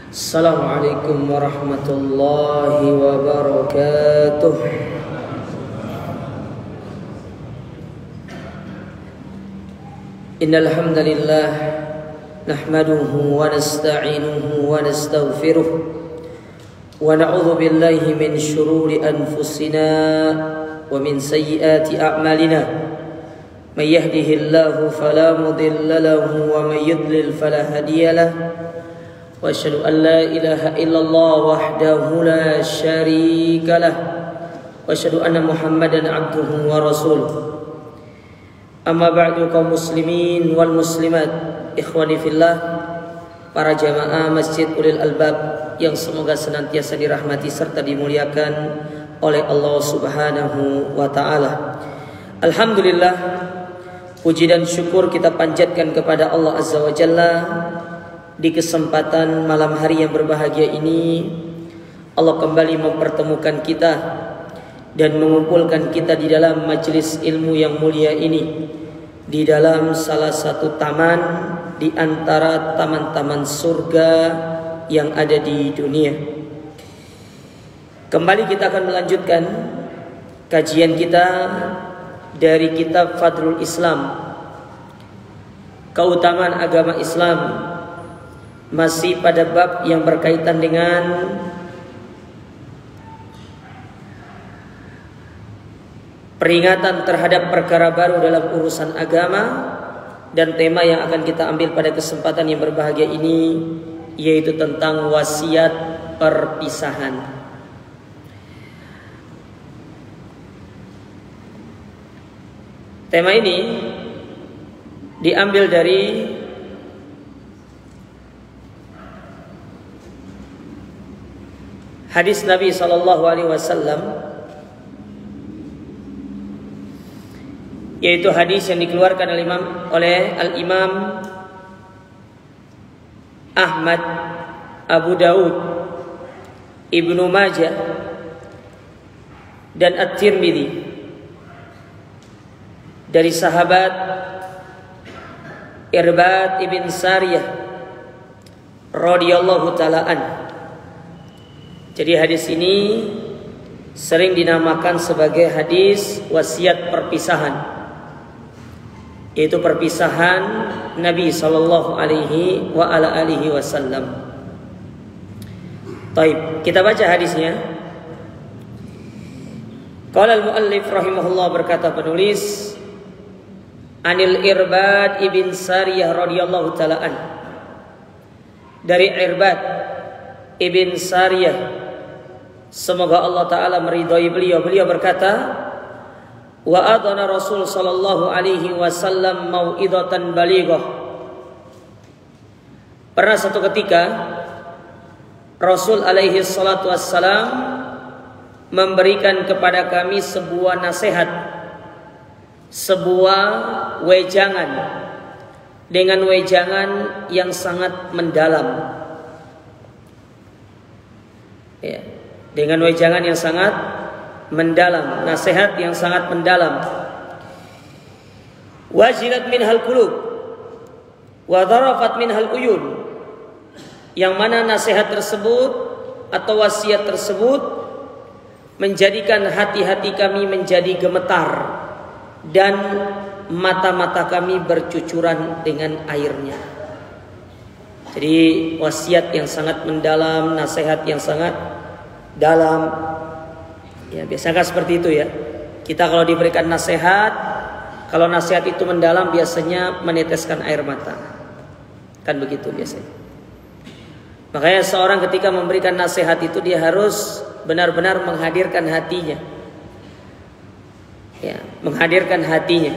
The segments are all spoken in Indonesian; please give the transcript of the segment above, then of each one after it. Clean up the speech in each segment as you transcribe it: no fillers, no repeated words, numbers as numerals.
Assalamualaikum warahmatullahi wabarakatuh. Innal hamdalillah nahmaduhu wa nasta'inuhu wa nastaghfiruh wa na'udzu billahi min shururi anfusina wa min sayyiati a'malina. May yahdihillahu fala mudilla lahu wa may yudlil fala hadiya lahu. Wa asyhadu an la ilaha illallah wahdahu la syarika lah wa asyhadu anna Muhammadan abduhu wa rasuluh. Amma ba'du, kaum muslimin wal muslimat, ikhwani fillah, para jamaah Masjid Ulil Albab yang semoga senantiasa dirahmati serta dimuliakan oleh Allah Subhanahu wa taala. Alhamdulillah, puji dan syukur kita panjatkan kepada Allah Azza wa Jalla. Di kesempatan malam hari yang berbahagia ini, Allah kembali mempertemukan kita dan mengumpulkan kita di dalam majelis ilmu yang mulia ini, di dalam salah satu taman di antara taman-taman surga yang ada di dunia. Kembali kita akan melanjutkan kajian kita dari kitab Fadlul Islam, keutamaan agama Islam, masih pada bab yang berkaitan dengan peringatan terhadap perkara baru dalam urusan agama, dan tema yang akan kita ambil pada kesempatan yang berbahagia ini yaitu tentang wasiat perpisahan. Tema ini diambil dari hadis Nabi SAW, yaitu hadis yang dikeluarkan oleh Al-Imam Ahmad, Abu Daud, Ibnu Majah, dan At-Tirmidzi dari sahabat Irbad ibn Sariyah radhiyallahu ta'ala anhu. Jadi hadis ini sering dinamakan sebagai hadis wasiat perpisahan, yaitu perpisahan Nabi sallallahu alaihi wa ala alihi wasallam. Baik, kita baca hadisnya. Qala al-muallif rahimahullah, berkata penulis, Anil Irbad ibn Sariyah radhiyallahu ta'ala an, dari Irbad ibn Sariyah, semoga Allah Ta'ala meridhai beliau berkata, wa adana Rasul sallallahu alaihi wasallam mau'idatan balighah. Pernah satu ketika Rasul alaihi salatu wassalam memberikan kepada kami sebuah nasihat, sebuah wejangan, dengan wejangan yang sangat mendalam, ya, dengan wejangan yang sangat mendalam, nasihat yang sangat mendalam. Wajilat minhal qulub wa dharafat minhal uyun, yang mana nasihat tersebut atau wasiat tersebut menjadikan hati-hati kami menjadi gemetar dan mata-mata kami bercucuran dengan airnya. Jadi wasiat yang sangat mendalam, nasihat yang sangat dalam. Ya, biasanya seperti itu ya. Kita kalau diberikan nasihat, kalau nasihat itu mendalam biasanya meneteskan air mata. Kan begitu biasanya. Makanya seorang ketika memberikan nasihat itu dia harus benar-benar menghadirkan hatinya. Ya, menghadirkan hatinya.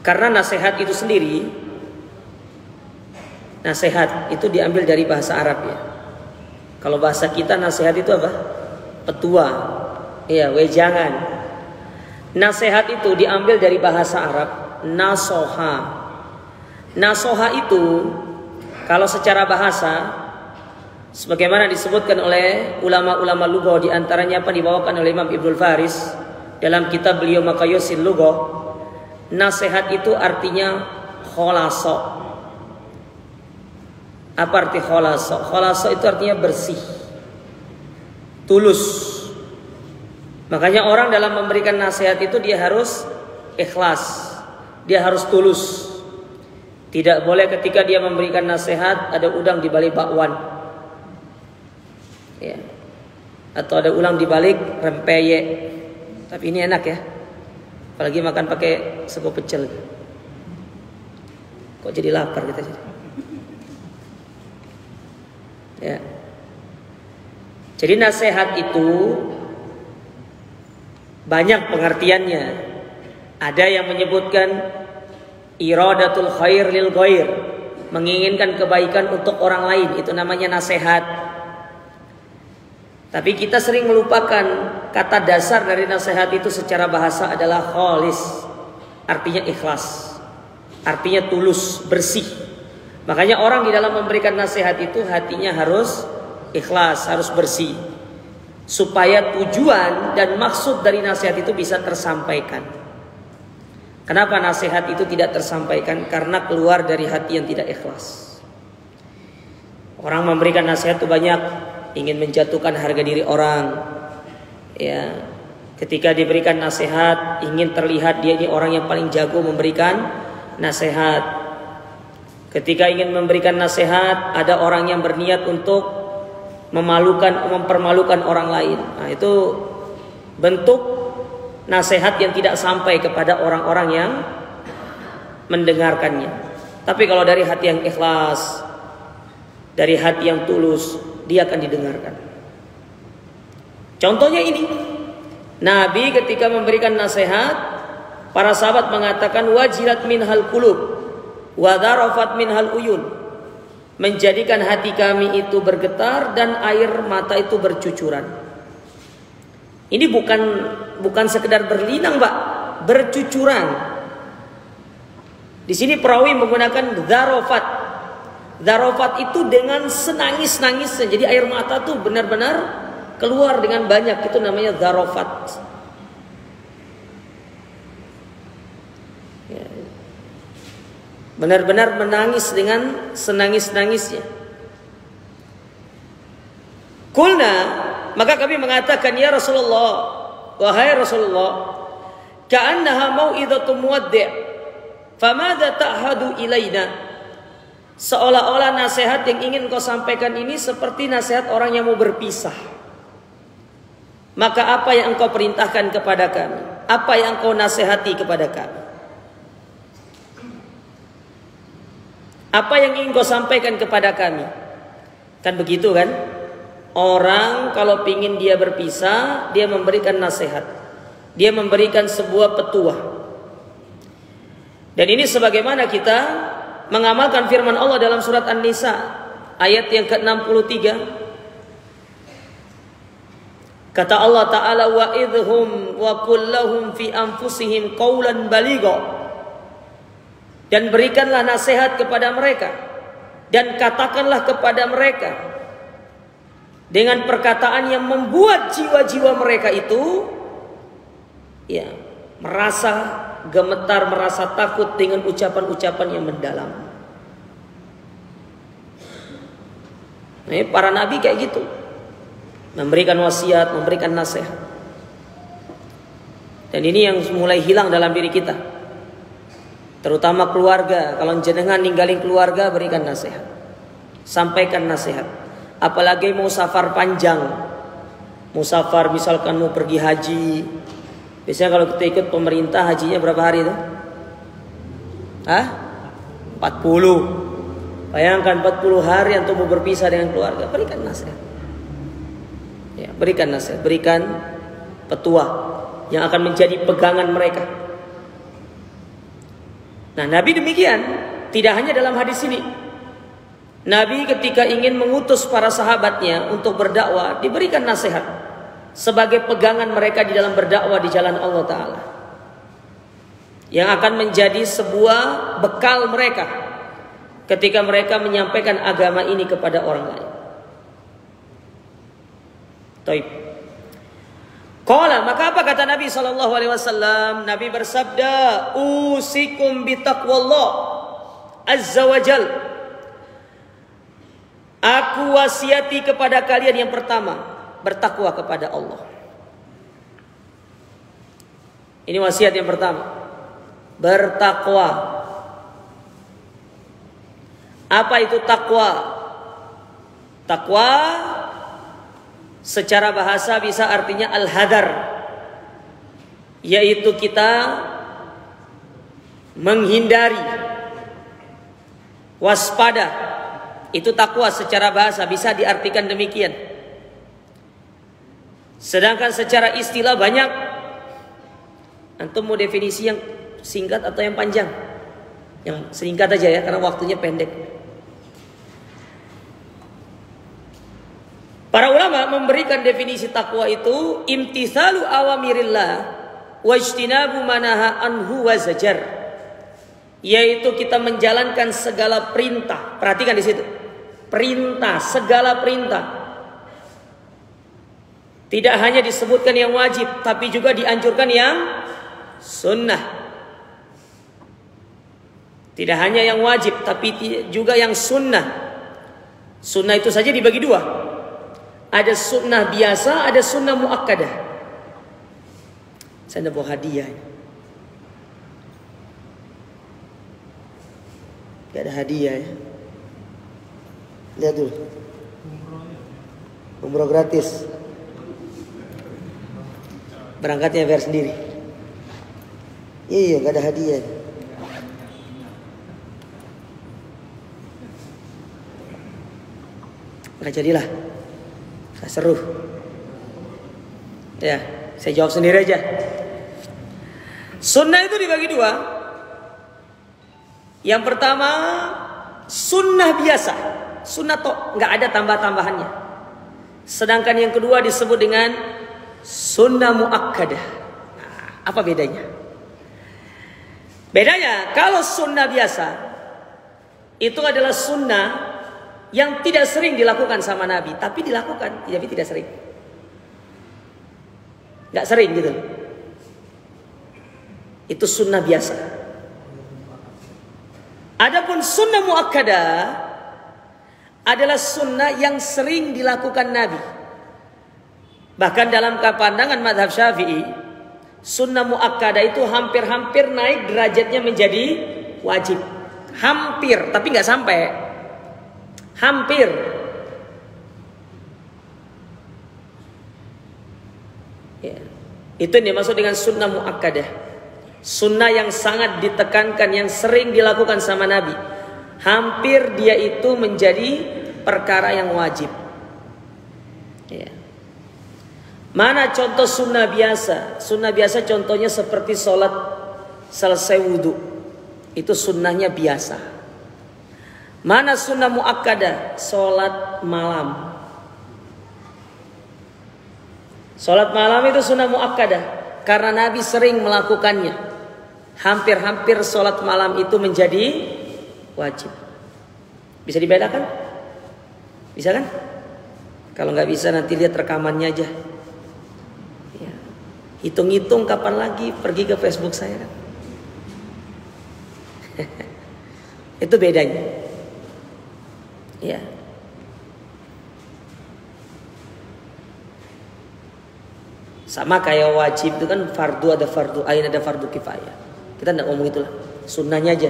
Karena nasihat itu sendiri, nasihat itu diambil dari bahasa Arab ya. Kalau bahasa kita nasihat itu apa? Petua, ya, wejangan. Nasihat itu diambil dari bahasa Arab, nasoha. Nasoha itu kalau secara bahasa, sebagaimana disebutkan oleh ulama-ulama lughah, di antaranya apa dibawakan oleh Imam Ibnul Faris dalam kitab beliau Maqayisul Lughah, nasihat itu artinya kholaso. Apa arti khalaso? Khalaso itu artinya bersih, tulus. Makanya orang dalam memberikan nasihat itu dia harus ikhlas, dia harus tulus. Tidak boleh ketika dia memberikan nasihat ada udang di balik bakwan, ya. Atau ada ulang di balik rempeyek. Tapi ini enak ya, apalagi makan pakai sego pecel. Kok jadi lapar kita jadi. Ya. Jadi nasihat itu banyak pengertiannya. Ada yang menyebutkan iradatul khair lil ghair, menginginkan kebaikan untuk orang lain, itu namanya nasihat. Tapi kita sering melupakan kata dasar dari nasihat itu secara bahasa adalah khalis, artinya ikhlas, artinya tulus, bersih. Makanya orang di dalam memberikan nasihat itu hatinya harus ikhlas, harus bersih, supaya tujuan dan maksud dari nasihat itu bisa tersampaikan. Kenapa nasihat itu tidak tersampaikan? Karena keluar dari hati yang tidak ikhlas. Orang memberikan nasihat itu banyak ingin menjatuhkan harga diri orang, ya. Ketika diberikan nasihat ingin terlihat dia ini orang yang paling jago memberikan nasihat. Ketika ingin memberikan nasihat, ada orang yang berniat untuk mempermalukan orang lain. Nah, itu bentuk nasihat yang tidak sampai kepada orang-orang yang mendengarkannya. Tapi kalau dari hati yang ikhlas, dari hati yang tulus, dia akan didengarkan. Contohnya ini, Nabi ketika memberikan nasihat, para sahabat mengatakan wajilat minhal qulub wa dharafat minhal uyun, menjadikan hati kami itu bergetar dan air mata itu bercucuran. Ini bukan sekedar berlinang, Pak, bercucuran. Di sini perawi menggunakan dharafat. Dharafat itu dengan senangis-nangisnya. Jadi air mata tuh benar-benar keluar dengan banyak, itu namanya dharafat. Benar-benar menangis dengan senangis-nangisnya. Kulna, maka kami mengatakan, ya Rasulullah, wahai Rasulullah, ka'annaha mau'idhatu muwaddi', famadha ta'hadu ilaina. Seolah-olah nasihat yang ingin kau sampaikan ini seperti nasihat orang yang mau berpisah. Maka apa yang engkau perintahkan kepada kami? Apa yang engkau nasihati kepada kami? Apa yang ingin kau sampaikan kepada kami? Kan begitu kan? Orang kalau pingin dia berpisah, dia memberikan nasihat, dia memberikan sebuah petuah. Dan ini sebagaimana kita mengamalkan firman Allah dalam surat An-Nisa ayat yang ke-63. Kata Allah Ta'ala, wa idhum wa kullahum fi anfusihim qawlan baligha. Dan berikanlah nasihat kepada mereka, dan katakanlah kepada mereka dengan perkataan yang membuat jiwa-jiwa mereka itu ya merasa gemetar, merasa takut dengan ucapan-ucapan yang mendalam. Nah, para nabi kayak gitu, memberikan wasiat, memberikan nasihat. Dan ini yang mulai hilang dalam diri kita. Terutama keluarga. Kalau jenengan ninggalin keluarga, berikan nasihat, sampaikan nasihat. Apalagi mau safar panjang, mau safar misalkan mau pergi haji. Biasanya kalau kita ikut pemerintah, hajinya berapa hari itu? 40. Bayangkan 40 hari untuk mau berpisah dengan keluarga. Berikan nasihat, ya, berikan nasihat, berikan petuah yang akan menjadi pegangan mereka. Nah, Nabi demikian, tidak hanya dalam hadis ini. Nabi ketika ingin mengutus para sahabatnya untuk berdakwah, diberikan nasihat sebagai pegangan mereka di dalam berdakwah di jalan Allah Ta'ala, yang akan menjadi sebuah bekal mereka ketika mereka menyampaikan agama ini kepada orang lain. Taib. Qala, maka apa kata Nabi SAW? Nabi bersabda, usikum bitaqwallah azza wa jal. Aku wasiati kepada kalian yang pertama, bertakwa kepada Allah. Ini wasiat yang pertama, bertakwa. Apa itu takwa? Takwa secara bahasa bisa artinya al-hadar, yaitu kita menghindari, waspada. Itu takwa secara bahasa bisa diartikan demikian. Sedangkan secara istilah banyak. Antum mau definisi yang singkat atau yang panjang? Yang singkat aja ya, karena waktunya pendek. Para ulama memberikan definisi takwa itu imtithalu awamirillah wajtinabu manaha anhu wa zajar, yaitu kita menjalankan segala perintah. Perhatikan di situ, perintah, segala perintah. Tidak hanya disebutkan yang wajib, tapi juga dianjurkan yang sunnah. Tidak hanya yang wajib, tapi juga yang sunnah. Sunnah itu saja dibagi dua. Ada sunnah biasa, ada sunnah muakkadah. Saya bawa hadiah. Gak ada hadiah ya. Lihat dulu. Umroh gratis. Berangkatnya biar sendiri. Iya, gak ada hadiah. Gak jadilah. Gak seru. Ya, saya jawab sendiri aja. Sunnah itu dibagi dua. Yang pertama, sunnah biasa. Sunnah tok, nggak ada tambah-tambahannya. Sedangkan yang kedua disebut dengan sunnah muakkadah. Nah, apa bedanya? Bedanya, kalau sunnah biasa itu adalah sunnah yang tidak sering dilakukan sama Nabi, tapi dilakukan, tapi tidak sering. Nggak sering gitu. Itu sunnah biasa. Adapun sunnah muakkadah adalah sunnah yang sering dilakukan Nabi. Bahkan dalam pandangan mazhab Syafi'i, sunnah muakkadah itu hampir-hampir naik derajatnya menjadi wajib. Hampir, tapi nggak sampai. Hampir. Ya. Itu yang dimaksud dengan sunnah muakkadah. Sunnah yang sangat ditekankan, yang sering dilakukan sama Nabi. Hampir dia itu menjadi perkara yang wajib. Ya. Mana contoh sunnah biasa? Sunnah biasa contohnya seperti sholat selesai wudhu. Itu sunnahnya biasa. Mana sunnah muakkadah? Sholat malam. Sholat malam itu sunnah muakkadah, karena Nabi sering melakukannya. Hampir-hampir sholat malam itu menjadi wajib. Bisa dibedakan? Bisa kan? Kalau nggak bisa nanti lihat rekamannya aja. Ya. Hitung-hitung kapan lagi pergi ke Facebook saya kan? Itu bedanya. Ya. Sama kayak wajib itu kan fardu, ada fardu ain, ada fardu kifayah. Kita tidak ngomong itulah, sunnahnya aja.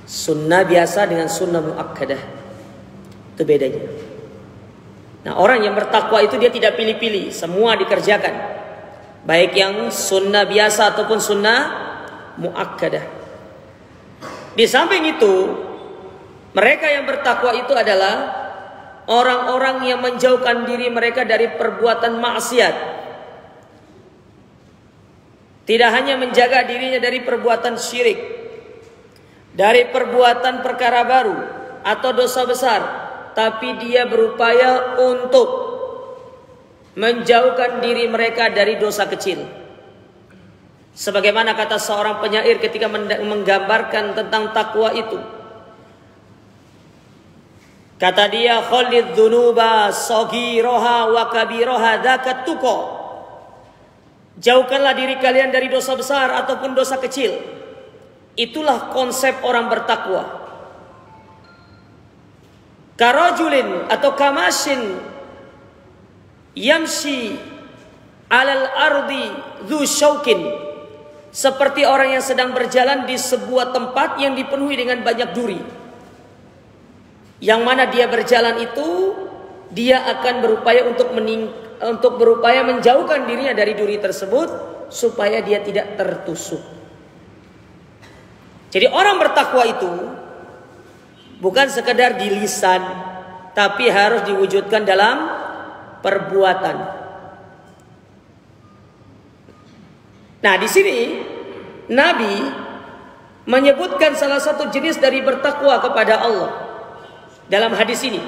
Sunnah biasa dengan sunnah muakkadah, itu bedanya. Nah, orang yang bertakwa itu dia tidak pilih-pilih, semua dikerjakan, baik yang sunnah biasa ataupun sunnah muakkadah. Di samping itu, mereka yang bertakwa itu adalah orang-orang yang menjauhkan diri mereka dari perbuatan maksiat. Tidak hanya menjaga dirinya dari perbuatan syirik, dari perbuatan perkara baru atau dosa besar, tapi dia berupaya untuk menjauhkan diri mereka dari dosa kecil. Sebagaimana kata seorang penyair ketika menggambarkan tentang takwa itu. Kata dia, khalid dzunuba saghiroha wa kabiroha dzakat tuqa. Jauhkanlah diri kalian dari dosa besar ataupun dosa kecil. Itulah konsep orang bertakwa. Karajulin atau kamashin yamshi alal ardi dzu syaukin, seperti orang yang sedang berjalan di sebuah tempat yang dipenuhi dengan banyak duri. Yang mana dia berjalan itu dia akan berupaya untuk berupaya menjauhkan dirinya dari duri tersebut supaya dia tidak tertusuk. Jadi orang bertakwa itu bukan sekedar di lisan, tapi harus diwujudkan dalam perbuatan. Nah, di sini Nabi menyebutkan salah satu jenis dari bertakwa kepada Allah dalam hadis ini.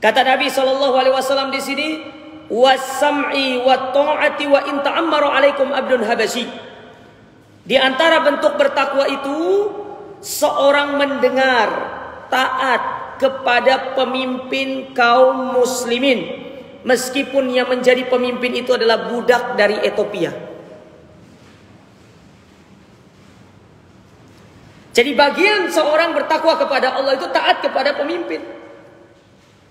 Kata Nabi SAW di sini, was-sam'i wat-ta'ati wa in ta'ammara 'alaikum 'abdun habasyi. Di antara bentuk bertakwa itu seorang mendengar, taat kepada pemimpin kaum muslimin, meskipun yang menjadi pemimpin itu adalah budak dari Ethiopia. Jadi bagian seorang bertakwa kepada Allah itu taat kepada pemimpin,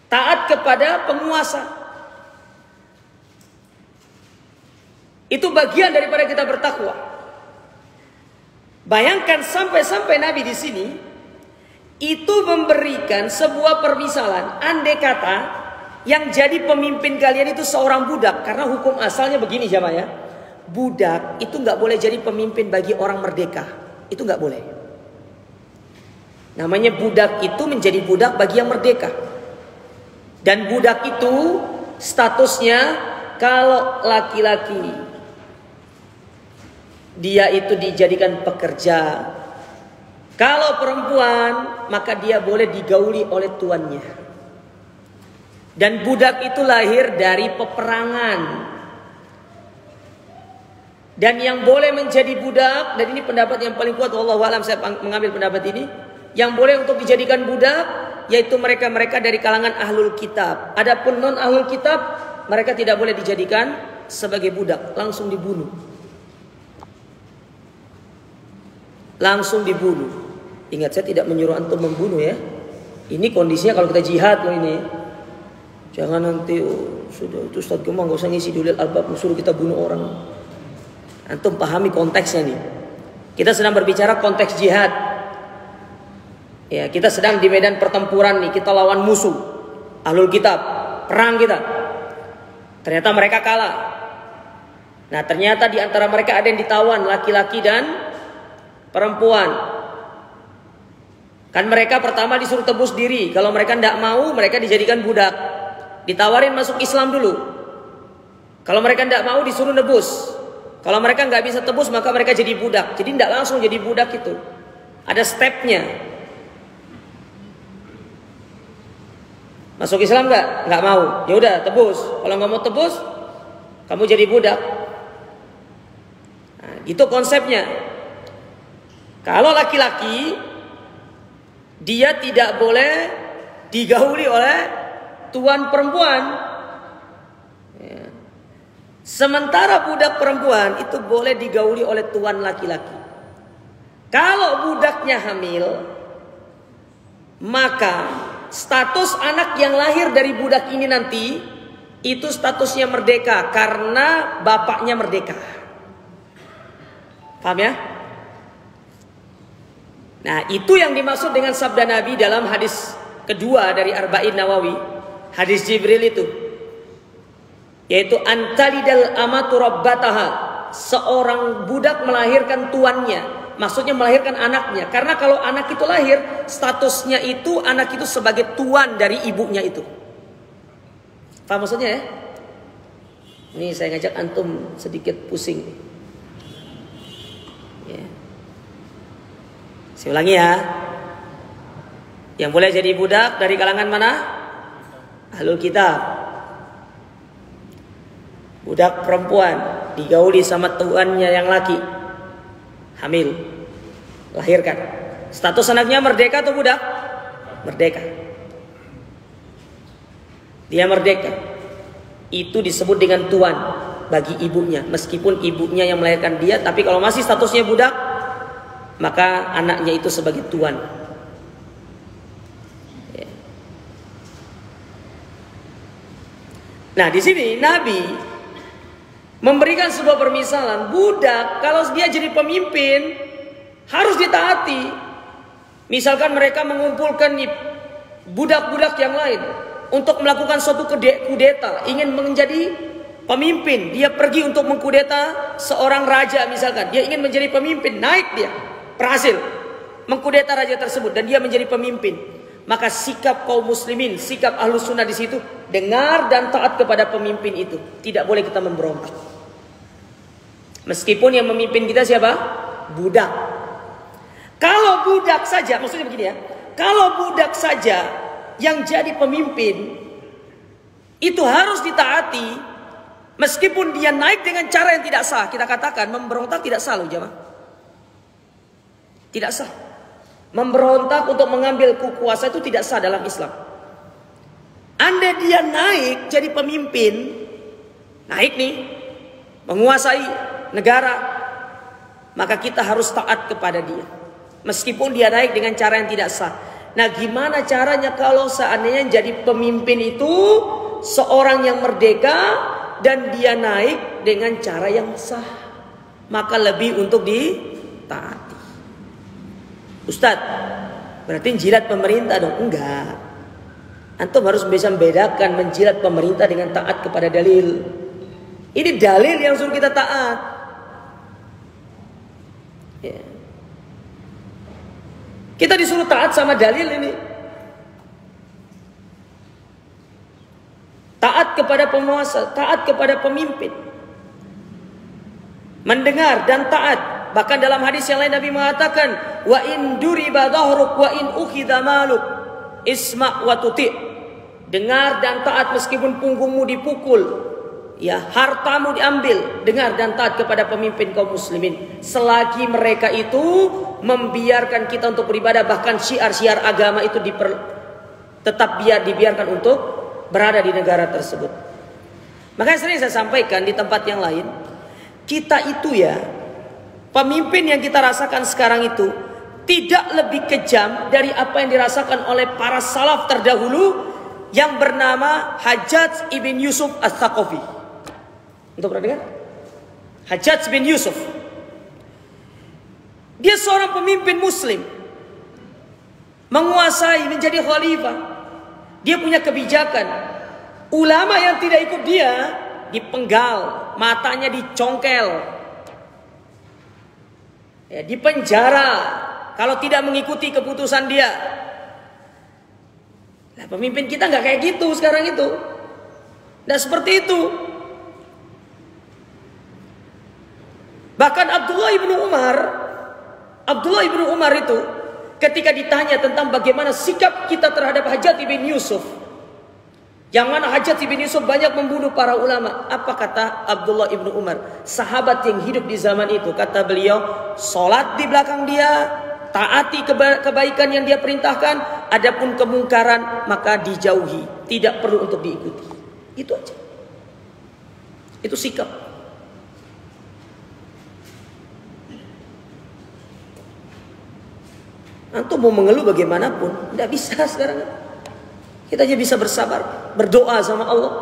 taat kepada penguasa. Itu bagian daripada kita bertakwa. Bayangkan sampai Nabi di sini itu memberikan sebuah permisalan, andai kata yang jadi pemimpin kalian itu seorang budak, karena hukum asalnya begini jamaah ya, budak itu nggak boleh jadi pemimpin bagi orang merdeka, itu nggak boleh. Namanya budak itu menjadi budak bagi yang merdeka, dan budak itu statusnya kalau laki-laki dia itu dijadikan pekerja, kalau perempuan maka dia boleh digauli oleh tuannya. Dan budak itu lahir dari peperangan. Dan yang boleh menjadi budak, dan ini pendapat yang paling kuat, wallahu a'lam, saya mengambil pendapat ini, yang boleh untuk dijadikan budak yaitu mereka-mereka dari kalangan ahlul kitab. Adapun non ahlul kitab, mereka tidak boleh dijadikan sebagai budak, langsung dibunuh. Langsung dibunuh. Ingat, saya tidak menyuruh antum membunuh ya. Ini kondisinya kalau kita jihad loh ini. Jangan nanti sudah itu Ustaz Gemang gak usah ngisi dulu albab suruh kita bunuh orang. Antum pahami konteksnya nih. Kita sedang berbicara konteks jihad. Ya, kita sedang di medan pertempuran nih, kita lawan musuh ahlul kitab, perang kita. Ternyata mereka kalah. Nah, ternyata di antara mereka ada yang ditawan, laki-laki dan perempuan. Kan mereka pertama disuruh tebus diri. Kalau mereka tidak mau, mereka dijadikan budak. Ditawarin masuk Islam dulu. Kalau mereka tidak mau, disuruh nebus. Kalau mereka nggak bisa tebus, maka mereka jadi budak. Jadi tidak langsung jadi budak itu. Ada stepnya. Masuk Islam nggak? Nggak mau. Ya udah tebus. Kalau nggak mau tebus, kamu jadi budak. Nah, itu konsepnya. Kalau laki-laki, dia tidak boleh digauli oleh tuan perempuan. Ya. Sementara budak perempuan itu boleh digauli oleh tuan laki-laki. Kalau budaknya hamil, maka status anak yang lahir dari budak ini nanti itu statusnya merdeka karena bapaknya merdeka. Paham ya? Nah, itu yang dimaksud dengan sabda Nabi dalam hadis kedua dari Arba'in Nawawi, hadis Jibril itu, yaitu antalidal amatu rabbataha, seorang budak melahirkan tuannya, maksudnya melahirkan anaknya. Karena kalau anak itu lahir, statusnya itu anak itu sebagai tuan dari ibunya itu. Paham maksudnya ya? Ini saya ngajak antum sedikit pusing. Ya. Saya ulangi ya. Yang boleh jadi budak dari kalangan mana? Ahlul kitab. Budak perempuan digauli sama tuannya yang laki. Hamil. Lahirkan. Status anaknya merdeka atau budak? Merdeka. Dia merdeka. Itu disebut dengan tuan bagi ibunya. Meskipun ibunya yang melahirkan dia, tapi kalau masih statusnya budak, maka anaknya itu sebagai tuan. Nah, di sini Nabi memberikan sebuah permisalan, budak kalau dia jadi pemimpin harus ditaati. Misalkan mereka mengumpulkan budak-budak yang lain untuk melakukan suatu kudeta, ingin menjadi pemimpin, dia pergi untuk mengkudeta seorang raja misalkan, dia ingin menjadi pemimpin, naik dia, berhasil mengkudeta raja tersebut dan dia menjadi pemimpin. Maka sikap kaum muslimin, sikap ahlus sunnah di situ, dengar dan taat kepada pemimpin itu. Tidak boleh kita memberontak. Meskipun yang memimpin kita siapa? Budak. Kalau budak saja, maksudnya begini ya, kalau budak saja yang jadi pemimpin, itu harus ditaati. Meskipun dia naik dengan cara yang tidak sah, kita katakan memberontak tidak sah loh jemaah. Tidak sah. Memberontak untuk mengambil kekuasaan itu tidak sah dalam Islam. Andai dia naik jadi pemimpin, naik nih, menguasai negara, maka kita harus taat kepada dia. Meskipun dia naik dengan cara yang tidak sah. Nah, gimana caranya kalau seandainya jadi pemimpin itu seorang yang merdeka dan dia naik dengan cara yang sah? Maka lebih untuk ditaati. Ustadz, berarti jilat pemerintah dong? Enggak. Antum harus bisa membedakan menjilat pemerintah dengan taat kepada dalil. Ini dalil yang suruh kita taat. Ya. Kita disuruh taat sama dalil ini. Taat kepada penguasa, taat kepada pemimpin. Mendengar dan taat. Bahkan dalam hadis yang lain Nabi mengatakan, wa in duriba dhahruk wa in ukhidha maluk isma' wa tuti'. Dengar dan taat meskipun punggungmu dipukul, ya, hartamu diambil, dengar dan taat kepada pemimpin kaum muslimin. Selagi mereka itu membiarkan kita untuk beribadah, bahkan syiar-syiar agama itu tetap dibiarkan untuk berada di negara tersebut. Makanya sering saya sampaikan di tempat yang lain, kita itu ya, pemimpin yang kita rasakan sekarang itu tidak lebih kejam dari apa yang dirasakan oleh para salaf terdahulu yang bernama Hajjaj ibn Yusuf Ats-Tsaqafi. Untuk pernah dengar? Hajjaj bin Yusuf. Dia seorang pemimpin muslim, menguasai, menjadi khalifah. Dia punya kebijakan. Ulama yang tidak ikut dia dipenggal, matanya dicongkel, ya, dipenjara kalau tidak mengikuti keputusan dia. Nah, pemimpin kita nggak kayak gitu sekarang itu. Nggak seperti itu. Bahkan Abdullah ibnu Umar itu ketika ditanya tentang bagaimana sikap kita terhadap Hajjaj bin Yusuf, yang mana Hajjaj bin Yusuf banyak membunuh para ulama, apa kata Abdullah ibnu Umar, sahabat yang hidup di zaman itu? Kata beliau, sholat di belakang dia, taati kebaikan yang dia perintahkan, adapun kemungkaran maka dijauhi, tidak perlu untuk diikuti. Itu aja. Itu sikap. Antum mau mengeluh bagaimanapun, tidak bisa sekarang. Kita aja bisa bersabar, berdoa sama Allah.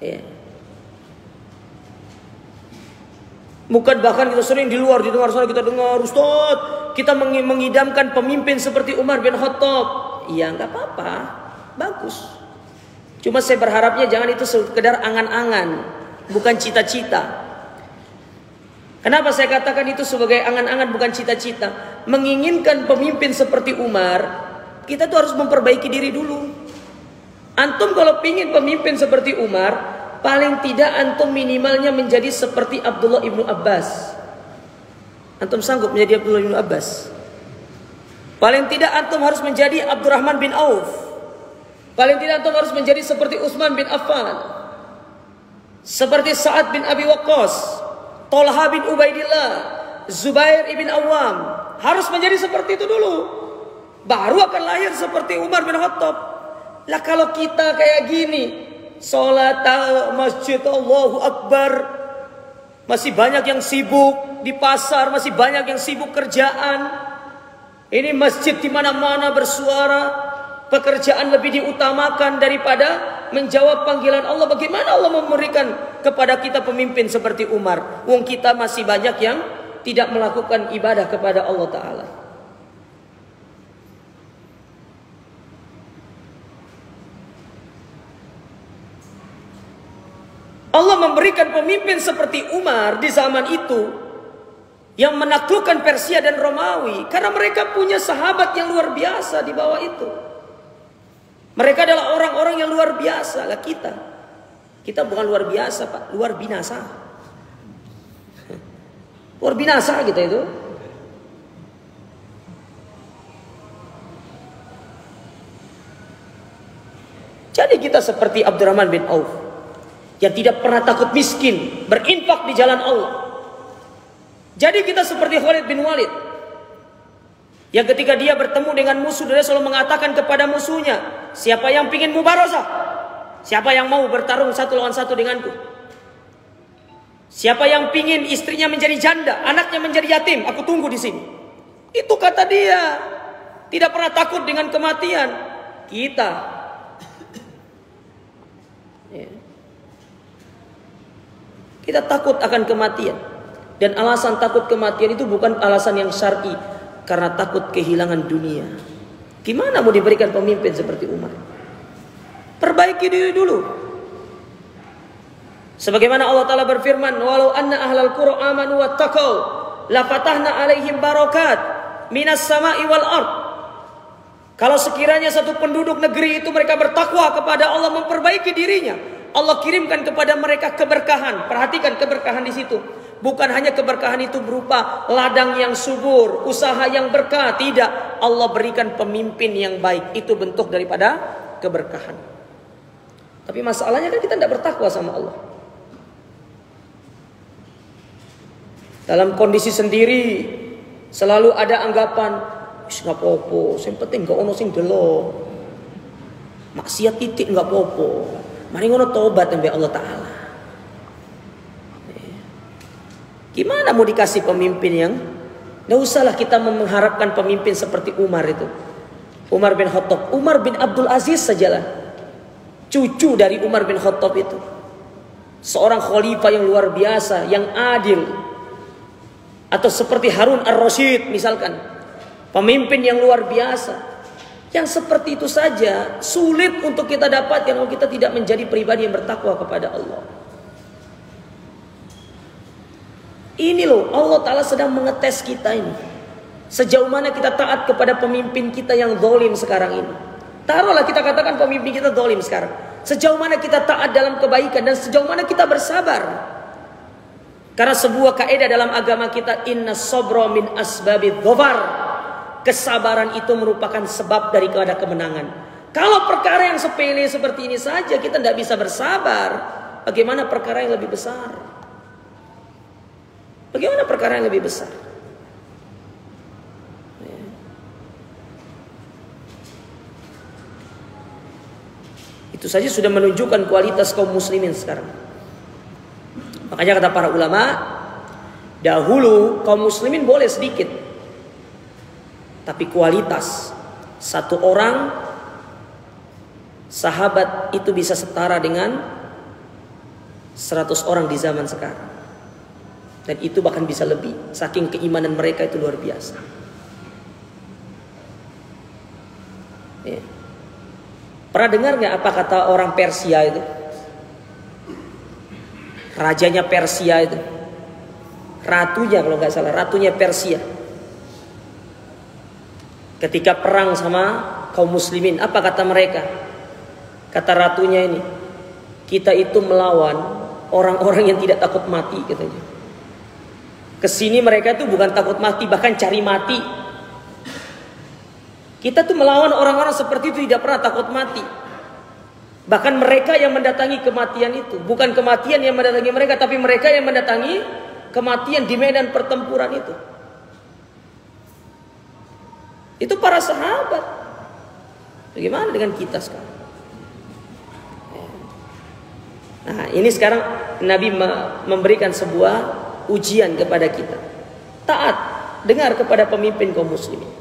Ya. Bukan bahkan kita sering di luar, di luar sana kita dengar, Ustaz, kita mengidamkan pemimpin seperti Umar bin Khattab. Iya, nggak apa-apa, bagus. Cuma saya berharapnya jangan itu sekedar angan-angan, bukan cita-cita. Kenapa saya katakan itu sebagai angan-angan bukan cita-cita? Menginginkan pemimpin seperti Umar, kita tuh harus memperbaiki diri dulu. Antum kalau pingin pemimpin seperti Umar, paling tidak antum minimalnya menjadi seperti Abdullah ibnu Abbas. Antum sanggup menjadi Abdullah ibnu Abbas? Paling tidak antum harus menjadi Abdurrahman bin Auf. Paling tidak antum harus menjadi seperti Utsman bin Affan, seperti Sa'ad bin Abi Waqqas, Tolha bin Ubaidillah, Zubair ibn Awam. Harus menjadi seperti itu dulu, baru akan lahir seperti Umar bin Khattab. Lah kalau kita kayak gini, sholat masjid Allahu Akbar, masih banyak yang sibuk di pasar, masih banyak yang sibuk kerjaan. Ini masjid di mana-mana bersuara, pekerjaan lebih diutamakan daripada menjawab panggilan Allah. Bagaimana Allah memberikan kepada kita pemimpin seperti Umar? Wong kita masih banyak yang tidak melakukan ibadah kepada Allah Ta'ala. Allah memberikan pemimpin seperti Umar di zaman itu yang menaklukkan Persia dan Romawi karena mereka punya sahabat yang luar biasa di bawah itu. Mereka adalah orang-orang yang luar biasa. Lah kita bukan luar biasa, Pak, luar binasa. Luar binasa kita itu. Jadi kita seperti Abdurrahman bin Auf yang tidak pernah takut miskin, berinfak di jalan Allah. Jadi kita seperti Khalid bin Walid yang ketika dia bertemu dengan musuh, dia selalu mengatakan kepada musuhnya, siapa yang pingin mubarozah? Siapa yang mau bertarung satu lawan satu denganku? Siapa yang pingin istrinya menjadi janda, anaknya menjadi yatim, aku tunggu di sini. Itu kata dia. Tidak pernah takut dengan kematian. Kita kita takut akan kematian. Dan alasan takut kematian itu bukan alasan yang syar'i, karena takut kehilangan dunia. Gimana mau diberikan pemimpin seperti Umar? Perbaiki diri dulu. Sebagaimana Allah Ta'ala berfirman, walau anna ahlal qura amanu wattaqau la fatahna alaihim barakat minas sama'i wal ard. Kalau sekiranya satu penduduk negeri itu mereka bertakwa kepada Allah, memperbaiki dirinya, Allah kirimkan kepada mereka keberkahan. Perhatikan keberkahan di situ. Bukan hanya keberkahan itu berupa ladang yang subur, usaha yang berkah. Tidak. Allah berikan pemimpin yang baik. Itu bentuk daripada keberkahan. Tapi masalahnya kan kita tidak bertakwa sama Allah. Dalam kondisi sendiri selalu ada anggapan, wis gak apa-apa, sing penting gak ono sing delok. Maksiat titik gak apa-apa. Mari ngono tobat sampai Allah Ta'ala. Gimana mau dikasih pemimpin yang gak usahlah kita mengharapkan pemimpin seperti Umar itu. Umar bin Khattab, Umar bin Abdul Aziz sajalah, cucu dari Umar bin Khattab itu, seorang khalifah yang luar biasa, yang adil. Atau seperti Harun ar-Rasyid misalkan, pemimpin yang luar biasa. Yang seperti itu saja sulit untuk kita dapatkan kalau kita tidak menjadi pribadi yang bertakwa kepada Allah. Ini loh, Allah Ta'ala sedang mengetes kita ini. Sejauh mana kita taat kepada pemimpin kita yang zalim sekarang ini. Taruhlah kita katakan pemimpin kita zalim sekarang. Sejauh mana kita taat dalam kebaikan dan sejauh mana kita bersabar. Karena sebuah kaidah dalam agama kita, inna sabra min asbabid dhafar. Kesabaran itu merupakan sebab daripada kemenangan. Kalau perkara yang sepele seperti ini saja kita tidak bisa bersabar, bagaimana perkara yang lebih besar? Bagaimana perkara yang lebih besar? Itu saja sudah menunjukkan kualitas kaum muslimin sekarang. Makanya kata para ulama, dahulu kaum muslimin boleh sedikit, tapi kualitas satu orang sahabat itu bisa setara dengan 100 orang di zaman sekarang. Dan itu bahkan bisa lebih, saking keimanan mereka itu luar biasa. Ya. Pernah dengar nggak apa kata orang Persia itu? Rajanya Persia itu, ratunya kalau nggak salah, ratunya Persia. Ketika perang sama kaum muslimin, apa kata mereka? Kata ratunya ini, kita itu melawan orang-orang yang tidak takut mati, katanya. Kesini mereka itu bukan takut mati, bahkan cari mati. Kita tuh melawan orang-orang seperti itu tidak pernah takut mati. Bahkan mereka yang mendatangi kematian itu, bukan kematian yang mendatangi mereka, tapi mereka yang mendatangi kematian di medan pertempuran itu. Itu para sahabat. Bagaimana dengan kita sekarang? Nah, ini sekarang Nabi memberikan sebuah ujian kepada kita. Taat, dengar kepada pemimpin kaum muslimin.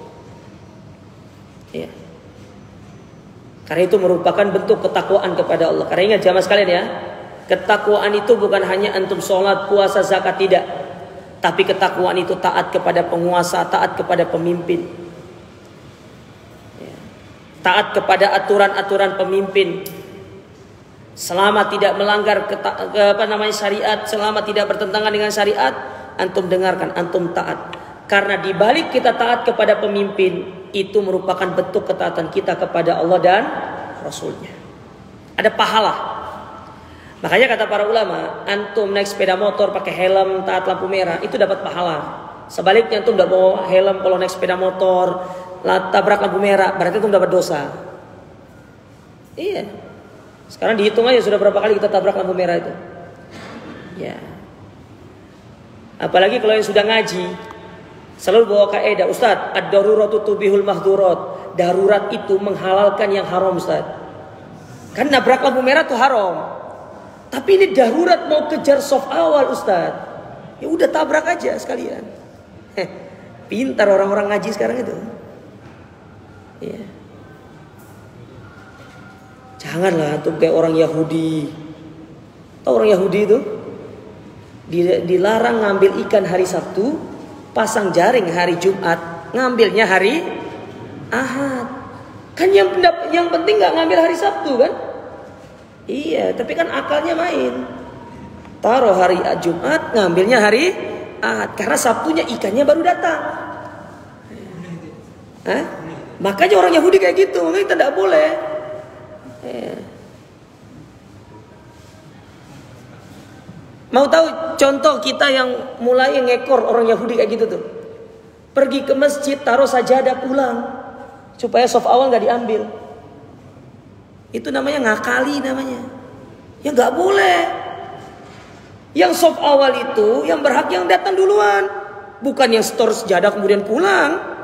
Ya. Karena itu merupakan bentuk ketakwaan kepada Allah. Karena ingat jamaah sekalian ya, ketakwaan itu bukan hanya antum sholat, puasa, zakat, tidak. Tapi ketakwaan itu taat kepada penguasa, taat kepada pemimpin, taat kepada aturan-aturan pemimpin. Selama tidak melanggar syariat, selama tidak bertentangan dengan syariat, antum dengarkan, antum taat. Karena di balik kita taat kepada pemimpin, itu merupakan bentuk ketaatan kita kepada Allah dan Rasulnya. Ada pahala. Makanya kata para ulama, antum naik sepeda motor pakai helm, taat lampu merah, itu dapat pahala. Sebaliknya antum tidak bawa helm kalau naik sepeda motor, tabrak lampu merah, berarti antum dapat dosa. Iya. Sekarang dihitung aja sudah berapa kali kita tabrak lampu merah itu. Ya. Apalagi kalau yang sudah ngaji, selalu bawa kaidah, Ustaz, ad-daruratu tubihul mahdurat. Darurat itu menghalalkan yang haram, Ustaz. Kan nabrak lampu merah itu haram. Tapi ini darurat mau kejar soft awal, Ustaz. Ya udah tabrak aja sekalian. Pintar orang-orang ngaji sekarang itu. Ya. Janganlah antum kayak orang Yahudi. Tahu orang Yahudi itu? Dilarang ngambil ikan hari Sabtu, pasang jaring hari Jumat, ngambilnya hari Ahad. Kan yang penting nggak ngambil hari Sabtu kan? Iya, tapi kan akalnya main. Taruh hari Jumat, ngambilnya hari Ahad, karena Sabtunya ikannya baru datang. Hah? Makanya orang Yahudi kayak gitu, makanya kita tidak boleh. Mau tahu contoh kita yang mulai ngekor orang Yahudi kayak gitu tuh? Pergi ke masjid, taruh sajadah, pulang, supaya soft awal nggak diambil. Itu namanya ngakali namanya. Ya nggak boleh. Yang soft awal itu yang berhak yang datang duluan, bukan yang store sajadah kemudian pulang.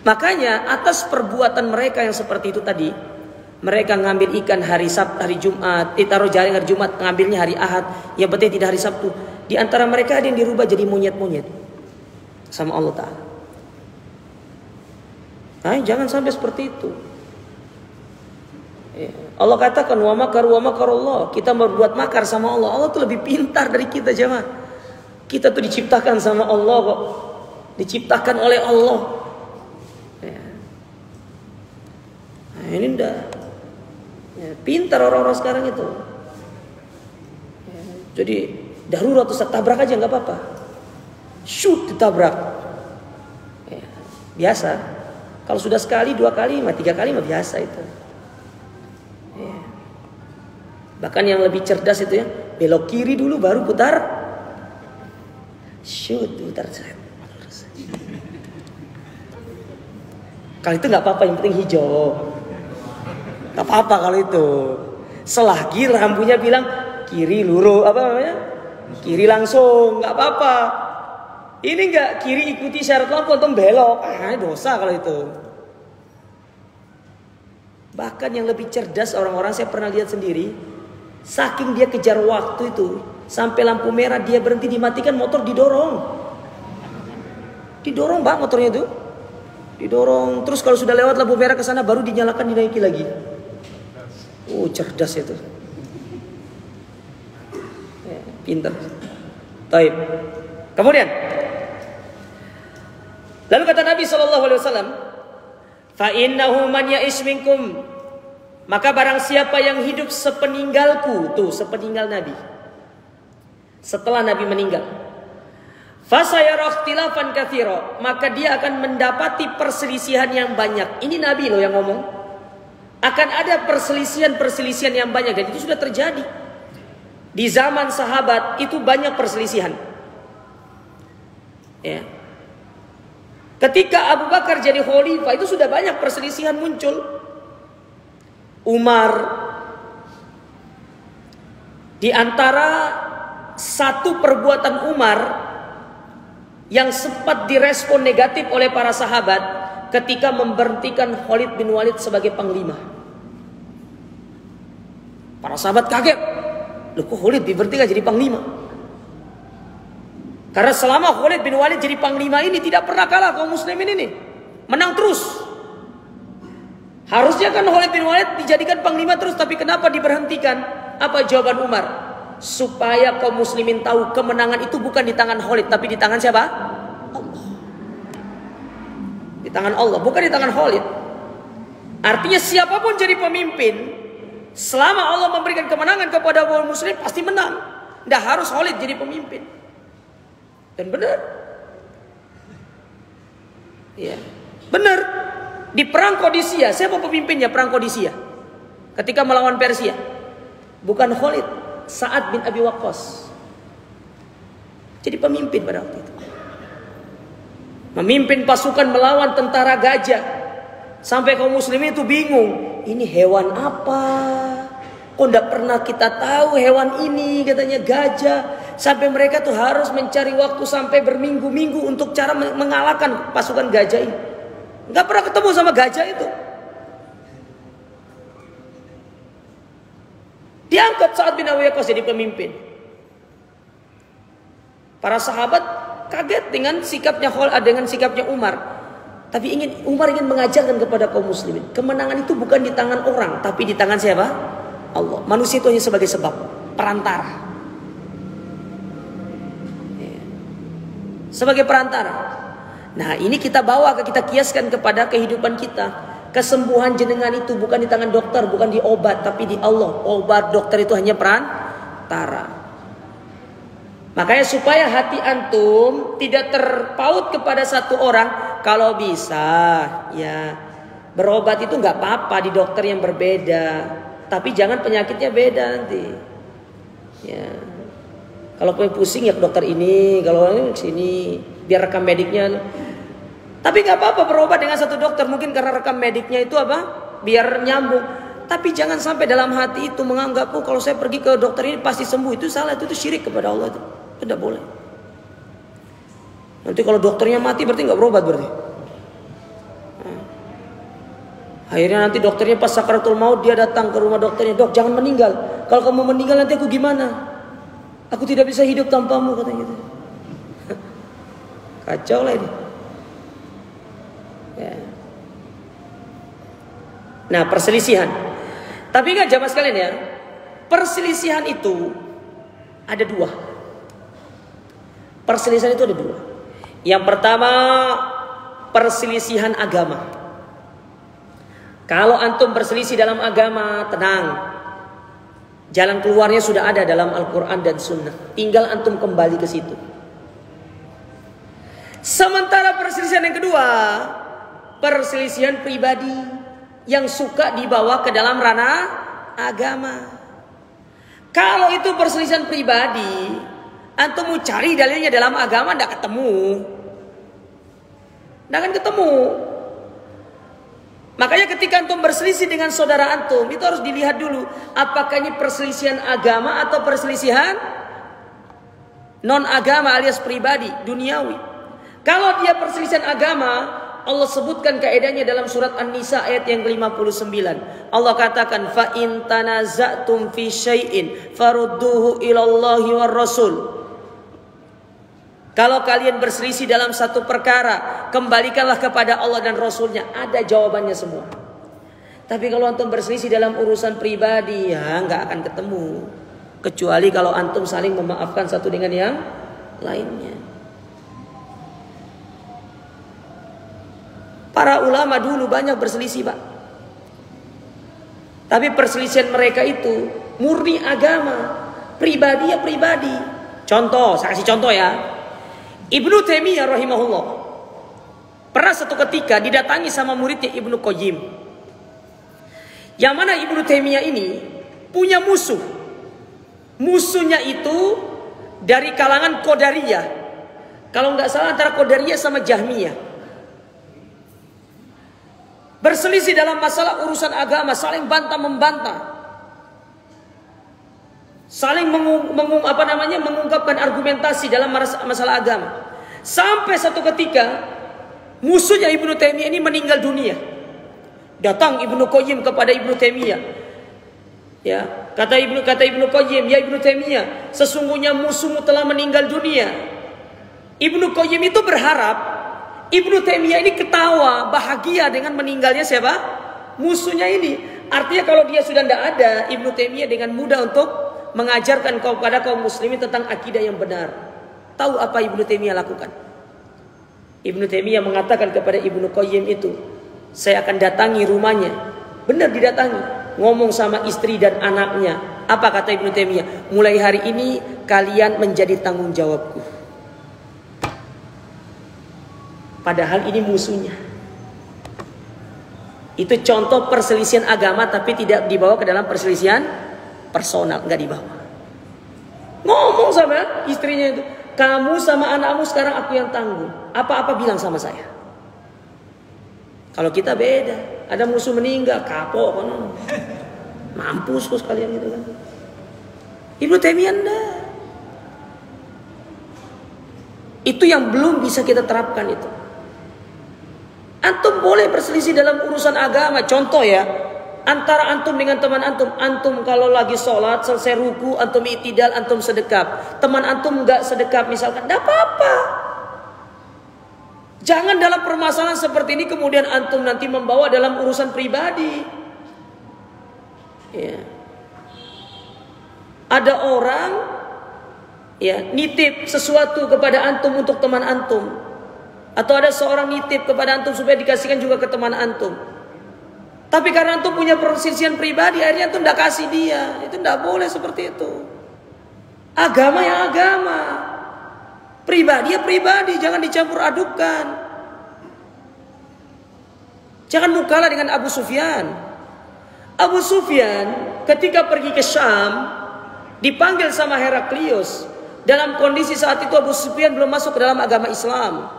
Makanya atas perbuatan mereka yang seperti itu tadi, mereka ngambil ikan hari Sabtu, hari Jumat, taruh jaring hari Jumat, ngambilnya hari Ahad, yang penting tidak hari Sabtu. Di antara mereka ada yang dirubah jadi monyet-monyet sama Allah Ta'ala. Nah, jangan sampai seperti itu. Allah katakan wa makaru wa makarullah. Kita berbuat makar sama Allah. Allah tuh lebih pintar dari kita, jemaah. Kita tuh diciptakan sama Allah kok. Diciptakan oleh Allah. Nah, ini udah pintar orang-orang sekarang itu. Jadi darurat Ustaz, tabrak aja nggak apa-apa. Shoot, ditabrak. Biasa. Kalau sudah sekali, 2 kali, 3 kali mah biasa itu. Bahkan yang lebih cerdas itu ya, belok kiri dulu baru putar. Shoot, putar. Kalau itu nggak apa-apa, yang penting hijau. Nggak apa-apa kalau itu. Selagi rambunya bilang kiri lurus, apa namanya? Kiri langsung, nggak apa-apa. Ini nggak kiri ikuti syarat lampu atau belok, dosa kalau itu. Bahkan yang lebih cerdas orang-orang, saya pernah lihat sendiri, saking dia kejar waktu itu, sampai lampu merah dia berhenti, dimatikan, motor didorong. Didorong Pak motornya itu. Didorong, terus kalau sudah lewat lampu merah ke sana baru dinyalakan, dinaiki lagi. Oh, cerdas itu. Pintar. Taib. Kemudian lalu kata Nabi SAW, fa innahu man ya'ish minkum, maka barang siapa yang hidup sepeninggalku, tuh sepeninggal Nabi, setelah Nabi meninggal, fasayara ikhtilafan katsira, maka dia akan mendapati perselisihan yang banyak. Ini Nabi loh yang ngomong. Akan ada perselisihan yang banyak, dan itu sudah terjadi. Di zaman sahabat itu banyak perselisihan. Ya. Ketika Abu Bakar jadi khalifah itu sudah banyak perselisihan muncul. Umar, di antara satu perbuatan Umar yang sempat direspon negatif oleh para sahabat ketika memberhentikan Khalid bin Walid sebagai panglima. Para sahabat kaget, loh kok Khalid diberhentikan jadi panglima? Karena selama Khalid bin Walid jadi panglima ini tidak pernah kalah kaum muslimin ini. Menang terus. Harusnya kan Khalid bin Walid dijadikan panglima terus, tapi kenapa diberhentikan? Apa jawaban Umar? Supaya kaum muslimin tahu kemenangan itu bukan di tangan Khalid, tapi di tangan siapa? Allah. Di tangan Allah, bukan di tangan Khalid. Artinya siapapun jadi pemimpin, selama Allah memberikan kemenangan kepada kaum muslim, pasti menang. Tidak harus Khalid jadi pemimpin. Dan benar. Ya, benar. Di perang Qadisiyah, siapa pemimpinnya perang Qadisiyah? Ketika melawan Persia, bukan Khalid, Sa'ad bin Abi Waqqas. Jadi pemimpin pada waktu itu. Memimpin pasukan melawan tentara gajah. Sampai kaum muslimin itu bingung. Ini hewan apa? Kok tidak pernah kita tahu hewan ini, katanya gajah. Sampai mereka tuh harus mencari waktu sampai berminggu-minggu untuk cara mengalahkan pasukan gajah ini. Nggak pernah ketemu sama gajah itu. Diangkat Sa'ad bin Abi Waqqas jadi pemimpin. Para sahabat kaget dengan sikapnya Khalid, dengan sikapnya Umar. Tapi Umar ingin mengajarkan kepada kaum muslimin, kemenangan itu bukan di tangan orang, tapi di tangan siapa? Allah. Manusia itu hanya sebagai sebab, perantara. Sebagai perantara. Nah, ini kita bawa, kita kiaskan kepada kehidupan kita. Kesembuhan jenengan itu bukan di tangan dokter, bukan di obat, tapi di Allah. Obat, dokter itu hanya perantara. Makanya supaya hati antum tidak terpaut kepada satu orang, kalau bisa ya berobat itu nggak apa-apa di dokter yang berbeda, tapi jangan penyakitnya beda nanti. Ya, kalau pusing ya ke dokter ini, kalau ini ke sini, biar rekam mediknya. Tapi nggak apa-apa berobat dengan satu dokter, mungkin karena rekam mediknya itu apa? Biar nyambung. Tapi jangan sampai dalam hati itu menganggap, oh kalau saya pergi ke dokter ini pasti sembuh. Itu salah, itu syirik kepada Allah itu. Tidak boleh. Nanti kalau dokternya mati berarti nggak berobat berarti. Akhirnya nanti dokternya pas sakaratul maut dia datang ke rumah dokternya, dok jangan meninggal. Kalau kamu meninggal nanti aku gimana? Aku tidak bisa hidup tanpamu, katanya gitu. Kacau lah ini. Ya. Nah, perselisihan. Tapi ingat jamaah sekalian ya, perselisihan itu ada dua. Perselisihan itu ada dua. Yang pertama, perselisihan agama. Kalau antum berselisih dalam agama, tenang. Jalan keluarnya sudah ada dalam Al-Quran dan Sunnah. Tinggal antum kembali ke situ. Sementara perselisihan yang kedua, perselisihan pribadi yang suka dibawa ke dalam ranah agama. Kalau itu perselisihan pribadi, antum mau cari dalilnya dalam agama tidak ketemu. Tidak akan ketemu. Makanya ketika antum berselisih dengan saudara antum, itu harus dilihat dulu, apakah ini perselisihan agama atau perselisihan non agama alias pribadi, duniawi. Kalau dia perselisihan agama, Allah sebutkan kaidahnya dalam surat An-Nisa ayat yang ke-59. Allah katakan, fa in tanaza'tum fi syai'in farudduhu ilallahi war rasul. Kalau kalian berselisih dalam satu perkara, kembalikanlah kepada Allah dan Rasulnya. Ada jawabannya semua. Tapi kalau antum berselisih dalam urusan pribadi, ya nggak akan ketemu. Kecuali kalau antum saling memaafkan satu dengan yang lainnya. Para ulama dulu banyak berselisih, Pak. Tapi perselisihan mereka itu murni agama. Pribadi ya pribadi. Contoh, saya kasih contoh ya. Ibnu Taimiyah rahimahullah pernah satu ketika didatangi sama muridnya Ibnu Qayyim. Yang mana Ibnu Taimiyah ini punya musuh. Musuhnya itu dari kalangan Qadariyah. Kalau nggak salah antara Qadariyah sama Jahmiyah. Berselisih dalam masalah urusan agama, saling bantah-membantah. Saling mengungkapkan argumentasi dalam masalah agama. Sampai satu ketika musuhnya Ibnu Taimiyah ini meninggal dunia. Datang Ibnu Qayyim kepada Ibnu Taimiyah. Ya, kata Ibnu Qayyim, ya Ibnu Taimiyah, sesungguhnya musuhmu telah meninggal dunia. Ibnu Qayyim itu berharap Ibnu Taimiyah ini ketawa bahagia dengan meninggalnya siapa? Musuhnya ini. Artinya kalau dia sudah tidak ada, Ibnu Taimiyah dengan mudah untuk mengajarkan kepada kaum muslimin tentang akidah yang benar. Tahu apa Ibnu Taimiyah lakukan? Ibnu Taimiyah mengatakan kepada Ibnu Qayyim itu, saya akan datangi rumahnya. Benar didatangi. Ngomong sama istri dan anaknya. Apa kata Ibnu Taimiyah? Mulai hari ini kalian menjadi tanggung jawabku. Padahal ini musuhnya. Itu contoh perselisihan agama tapi tidak dibawa ke dalam perselisihan personal. Enggak dibawa. Ngomong sama istrinya itu, kamu sama anakmu sekarang aku yang tanggung. Apa-apa bilang sama saya. Kalau kita beda. Ada musuh meninggal, kapok kan. Mampus kok sekalian gitu kan. Ibnu Taimiyah enggak. Itu yang belum bisa kita terapkan itu. Antum boleh berselisih dalam urusan agama. Contoh ya, antara antum dengan teman antum. Antum kalau lagi sholat, selesai ruku, antum i'tidal, antum sedekap. Teman antum enggak sedekap misalkan, enggak apa-apa. Jangan dalam permasalahan seperti ini kemudian antum nanti membawa dalam urusan pribadi. Ya. Ada orang ya nitip sesuatu kepada antum untuk teman antum. Atau ada seorang nitip kepada antum supaya dikasihkan juga ke teman antum. Tapi karena antum punya perselisihan pribadi, akhirnya antum tidak kasih dia. Itu tidak boleh seperti itu. Agama ya agama. Pribadi ya pribadi, jangan dicampur adukan. Jangan mukalah dengan Abu Sufyan. Abu Sufyan ketika pergi ke Syam dipanggil sama Heraklius. Dalam kondisi saat itu Abu Sufyan belum masuk ke dalam agama Islam.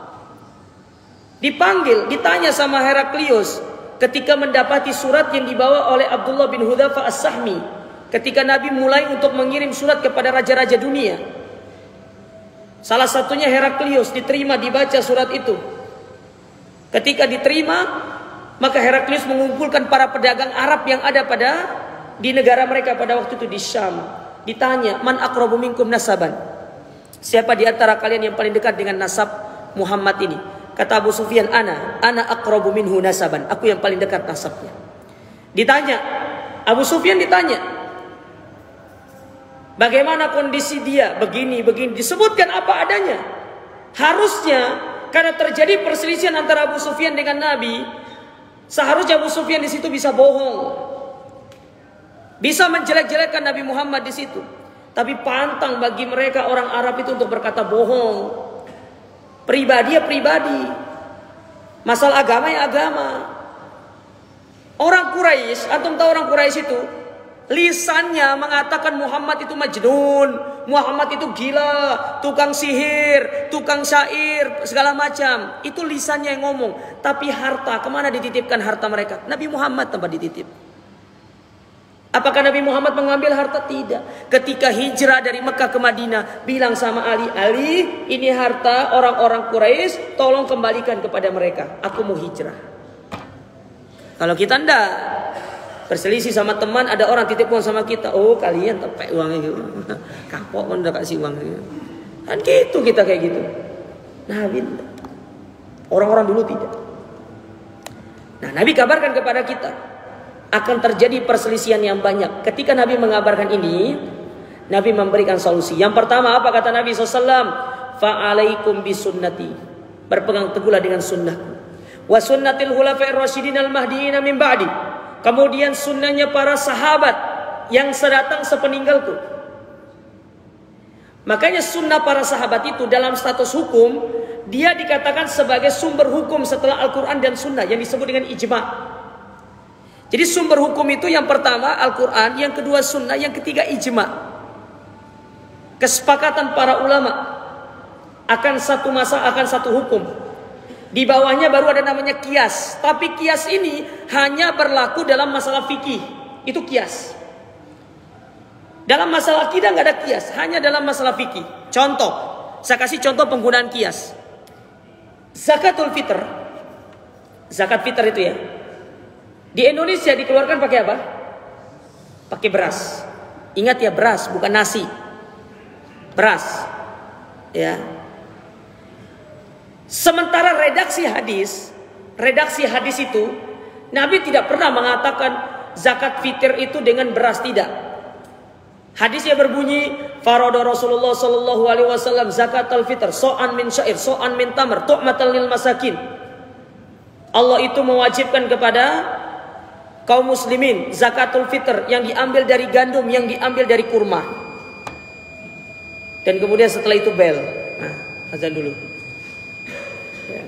Dipanggil, ditanya sama Heraklius ketika mendapati surat yang dibawa oleh Abdullah bin Hudzafah As-Sahmi. Ketika Nabi mulai untuk mengirim surat kepada raja-raja dunia. Salah satunya Heraklius, diterima, dibaca surat itu. Ketika diterima, maka Heraklius mengumpulkan para pedagang Arab yang ada di negara mereka pada waktu itu di Syam. Ditanya, man aqrabu minkum nasaban? Siapa di antara kalian yang paling dekat dengan nasab Muhammad ini? Kata Abu Sufyan, ana aqrabu minhu nasaban. Aku yang paling dekat nasabnya. Ditanya, Abu Sufyan ditanya, bagaimana kondisi dia? Begini. Disebutkan apa adanya. Harusnya karena terjadi perselisihan antara Abu Sufyan dengan Nabi, seharusnya Abu Sufyan di situ bisa bohong. Bisa menjelek-jelekkan Nabi Muhammad di situ. Tapi pantang bagi mereka orang Arab itu untuk berkata bohong. Pribadi ya pribadi. Masalah agama ya agama. Orang Quraisy, antum tahu orang Quraisy itu lisannya mengatakan Muhammad itu majnun, Muhammad itu gila, tukang sihir, tukang syair, segala macam. Itu lisannya yang ngomong. Tapi harta, kemana dititipkan harta mereka? Nabi Muhammad tempat dititip. Apakah Nabi Muhammad mengambil harta? Tidak. Ketika hijrah dari Mekah ke Madinah, bilang sama Ali, Ali, ini harta orang-orang Quraisy, tolong kembalikan kepada mereka. Aku mau hijrah. Kalau kita enggak, berselisih sama teman, ada orang titip uang sama kita. Oh, kalian tepek uangnya gitu. Kapok kan udah kasih uang gitu. Kan gitu kita kayak gitu. Nabi orang-orang dulu tidak. Nah, Nabi kabarkan kepada kita akan terjadi perselisihan yang banyak. Ketika Nabi mengabarkan ini, Nabi memberikan solusi. Yang pertama apa kata Nabi SAW? Fa'alaikum bisunnati. Berpegang teguhlah dengan sunnahku. Wa sunnatil khulafa'ir rasyidin al-mahdiin min ba'di. Kemudian sunnahnya para sahabat yang sedatang sepeninggalku. Makanya sunnah para sahabat itu dalam status hukum, dia dikatakan sebagai sumber hukum setelah Al-Quran dan sunnah yang disebut dengan ijma'. Jadi sumber hukum itu yang pertama Al-Quran, yang kedua sunnah, yang ketiga ijma'. Kesepakatan para ulama akan satu masa, akan satu hukum. Di bawahnya baru ada namanya kias. Tapi kias ini hanya berlaku dalam masalah fikih. Itu kias. Dalam masalah akidah nggak ada kias, hanya dalam masalah fikih. Contoh, saya kasih contoh penggunaan kias. Zakatul fitr. Zakat fitr itu ya. Di Indonesia dikeluarkan pakai apa? Pakai beras. Ingat ya, beras bukan nasi. Beras. Ya. Sementara redaksi hadis itu Nabi tidak pernah mengatakan zakat fitr itu dengan beras, tidak. Hadisnya berbunyi, farada Rasulullah sallallahu alaihi wasallam zakatul fitr so'an min syair, so'an min tamr, tu'matan lil masakin. Allah itu mewajibkan kepada kaum muslimin zakatul fitr yang diambil dari gandum, yang diambil dari kurma. Dan kemudian setelah itu bel. Nah, azan dulu. Ya.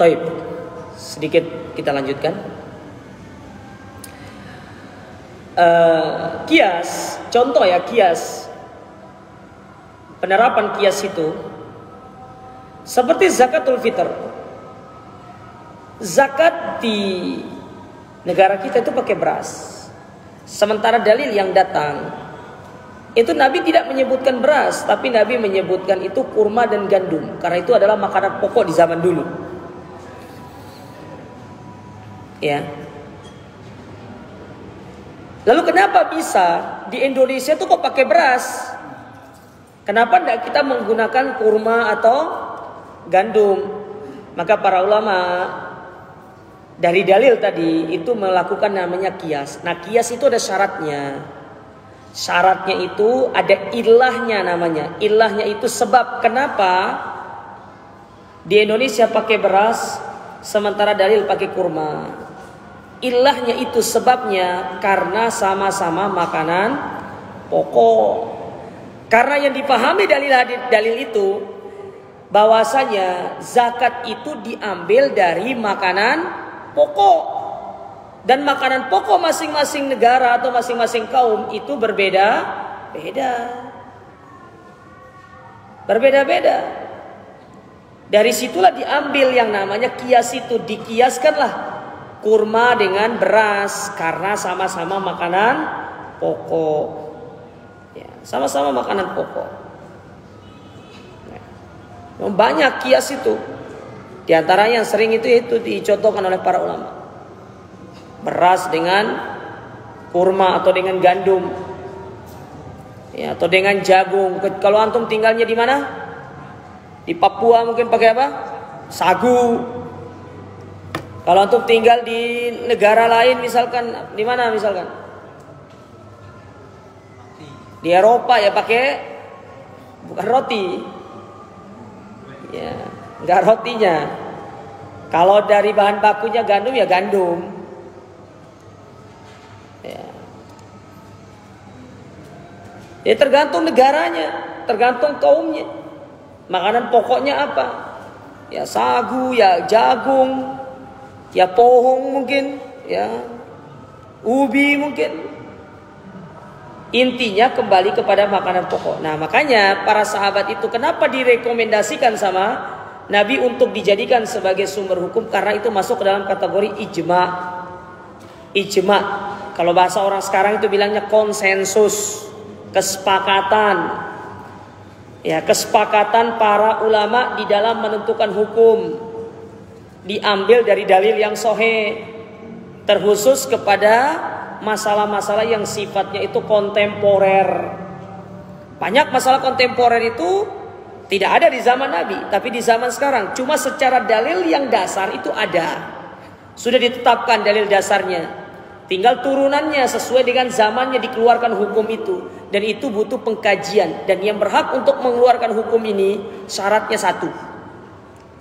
Taib, sedikit kita lanjutkan. Kias, contoh ya kias. Penerapan kias itu seperti zakatul fitr. Zakat di negara kita itu pakai beras. Sementara dalil yang datang itu Nabi tidak menyebutkan beras, tapi Nabi menyebutkan itu kurma dan gandum, karena itu adalah makanan pokok di zaman dulu. Ya. Lalu kenapa bisa di Indonesia tuh kok pakai beras? Kenapa tidak kita menggunakan kurma atau gandum? Maka para ulama dari dalil tadi itu melakukan namanya kias. Nah, kias itu ada syaratnya. Syaratnya itu ada ilahnya namanya. Ilahnya itu sebab kenapa di Indonesia pakai beras sementara dalil pakai kurma. Ilahnya itu sebabnya karena sama-sama makanan pokok. Karena yang dipahami dalil itu bahwasanya zakat itu diambil dari makanan pokok. Dan makanan pokok masing-masing negara atau masing-masing kaum itu berbeda-beda. Berbeda-beda. Dari situlah diambil yang namanya kias itu. Dikiaskanlah kurma dengan beras karena sama-sama makanan pokok. Ya, sama-sama makanan pokok. Banyak kias itu. Di antara yang sering itu dicontohkan oleh para ulama. Beras dengan kurma atau dengan gandum, ya, atau dengan jagung. Kalau antum tinggalnya di mana? Di Papua mungkin pakai apa? Sagu. Kalau antum tinggal di negara lain, misalkan di mana? Misalkan di Eropa ya pakai bukan roti, ya, enggak rotinya. Kalau dari bahan bakunya gandum ya gandum. Ya tergantung negaranya, tergantung kaumnya. Makanan pokoknya apa? Ya sagu, ya jagung, ya pohong mungkin, ya ubi mungkin. Intinya kembali kepada makanan pokok. Nah makanya para sahabat itu kenapa direkomendasikan sama Nabi untuk dijadikan sebagai sumber hukum? Karena itu masuk ke dalam kategori ijma. Ijma. Kalau bahasa orang sekarang itu bilangnya konsensus. Kesepakatan, ya, kesepakatan para ulama di dalam menentukan hukum diambil dari dalil yang sahih, terkhusus kepada masalah-masalah yang sifatnya itu kontemporer. Banyak masalah kontemporer itu tidak ada di zaman Nabi, tapi di zaman sekarang. Cuma secara dalil yang dasar itu ada, sudah ditetapkan dalil dasarnya. Tinggal turunannya sesuai dengan zamannya dikeluarkan hukum itu. Dan itu butuh pengkajian. Dan yang berhak untuk mengeluarkan hukum ini syaratnya satu.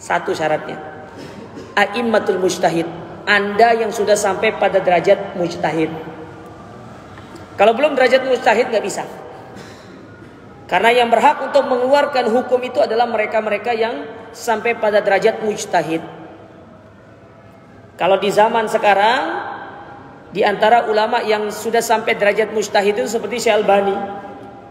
Satu syaratnya. A'immatul mujtahid. Anda yang sudah sampai pada derajat mujtahid. Kalau belum derajat mujtahid gak bisa. Karena yang berhak untuk mengeluarkan hukum itu adalah mereka-mereka yang sampai pada derajat mujtahid. Kalau di zaman sekarang, di antara ulama yang sudah sampai derajat mujtahid itu seperti Syekh Albani.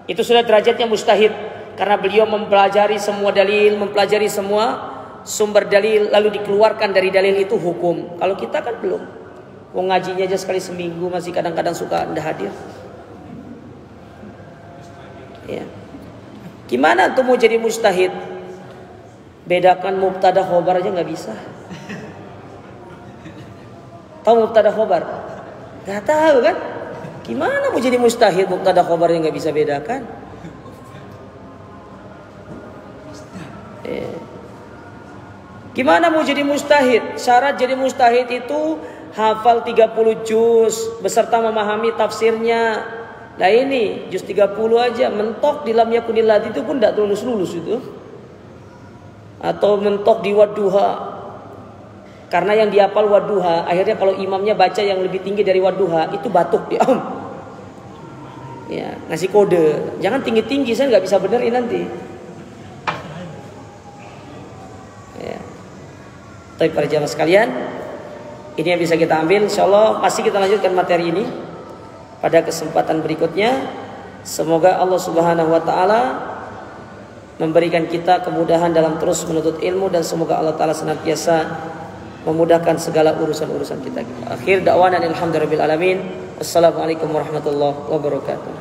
Itu sudah derajatnya mujtahid karena beliau mempelajari semua dalil, mempelajari semua sumber dalil, lalu dikeluarkan dari dalil itu hukum. Kalau kita kan belum. Wong ngajinya aja sekali seminggu masih kadang-kadang suka ndak hadir. Ya. Gimana tuh mau jadi mujtahid? Bedakan mubtada khobar aja nggak bisa. Tahu mubtada khobar? Gak tahu kan? Gimana mau jadi mujtahid mubtada khobar yang gak bisa bedakan? Gimana mau jadi mujtahid? Syarat jadi mujtahid itu hafal 30 juz beserta memahami tafsirnya. Nah ini juz 30 aja mentok di lam yakunil ladzi itu pun tidak lulus itu. Atau mentok di wadduha. Karena yang dihafal wadduha, akhirnya kalau imamnya baca yang lebih tinggi dari wadduha, itu batuk dia. Ya, ngasih kode. Jangan tinggi-tinggi, saya nggak bisa benerin nanti. Ya. Tapi para jamaah sekalian, ini yang bisa kita ambil. Insyaallah masih kita lanjutkan materi ini pada kesempatan berikutnya. Semoga Allah Subhanahu wa taala memberikan kita kemudahan dalam terus menuntut ilmu, dan semoga Allah taala senantiasa memudahkan segala urusan-urusan kita. Akhir dakwana alhamdulillahirabbil alamin. Wassalamualaikum warahmatullahi wabarakatuh.